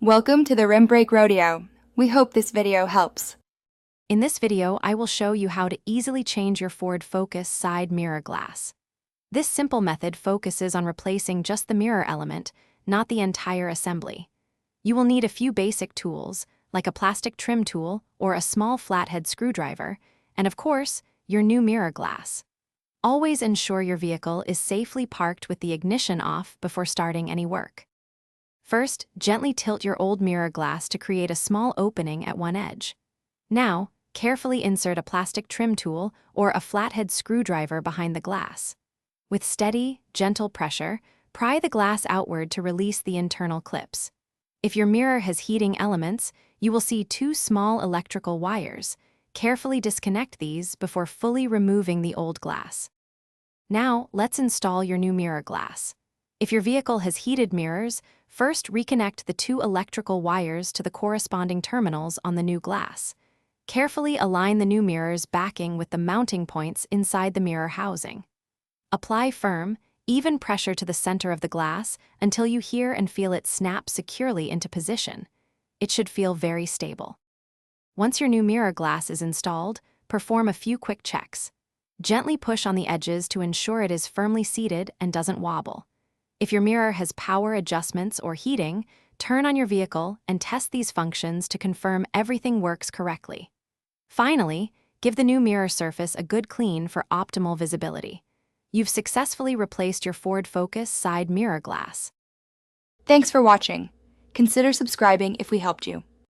Welcome to the Rim Break Rodeo. We hope this video helps. In this video, I will show you how to easily change your Ford Focus side mirror glass. This simple method focuses on replacing just the mirror element, not the entire assembly. You will need a few basic tools, like a plastic trim tool or a small flathead screwdriver, and of course, your new mirror glass. Always ensure your vehicle is safely parked with the ignition off before starting any work. First, gently tilt your old mirror glass to create a small opening at one edge. Now, carefully insert a plastic trim tool or a flathead screwdriver behind the glass. With steady, gentle pressure, pry the glass outward to release the internal clips. If your mirror has heating elements, you will see two small electrical wires. Carefully disconnect these before fully removing the old glass. Now, let's install your new mirror glass. If your vehicle has heated mirrors, first reconnect the two electrical wires to the corresponding terminals on the new glass. Carefully align the new mirror's backing with the mounting points inside the mirror housing. Apply firm, even pressure to the center of the glass until you hear and feel it snap securely into position. It should feel very stable. Once your new mirror glass is installed, perform a few quick checks. Gently push on the edges to ensure it is firmly seated and doesn't wobble. If your mirror has power adjustments or heating, turn on your vehicle and test these functions to confirm everything works correctly. Finally, give the new mirror surface a good clean for optimal visibility. You've successfully replaced your Ford Focus side mirror glass. Thanks for watching. Consider subscribing if we helped you.